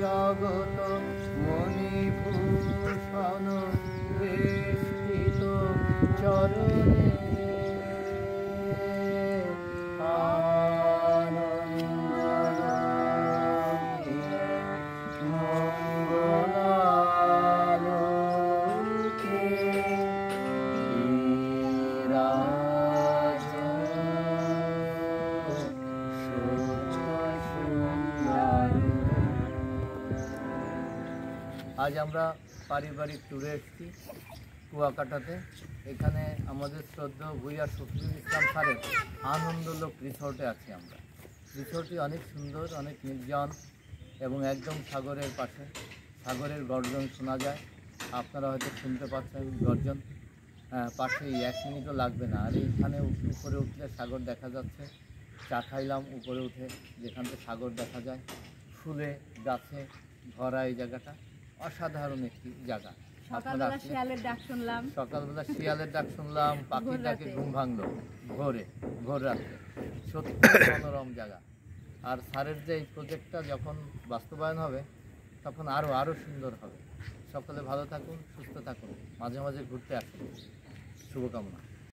জগত মণিভূষণ বেষ্টিত চরণে আজ আমরা পারিবারিক ট্যুরে এসেছি কুয়াকাটাতে। এখানে আমাদের শ্রদ্ধেয় ভূঁইয়া শফিকুল ইসলাম স্যারের আনন্দলোক রিসর্টে আছি আমরা। রিসর্টটি অনেক সুন্দর, অনেক নির্জন এবং একদম সাগরের পাশে। সাগরের গর্জন শোনা যায়, আপনারা হয়তো শুনতে পাচ্ছেন গর্জন। পাশেই 1 মিনিটও লাগবে না। আর এইখানে উপরে উঠলে সাগর দেখা যাচ্ছে। চা খাইলাম উপরে উঠে, যেখান থেকে সাগর দেখা যায়। ফুলে গাছে ভরা এই জায়গাটা অসাধারণ একটি জায়গা। সকালবেলা শিয়ালের ডাক শুনলাম, পাখির ডাকে ঘুম ভাঙলো ভোর রাত্রে। সত্যি মনোরম জায়গা। আর স্যারের যে এই প্রজেক্টটা যখন বাস্তবায়ন হবে তখন আরও সুন্দর হবে। সকলে ভালো থাকুন, সুস্থ থাকুন, মাঝে মাঝে ঘুরতে আসুন। শুভকামনা।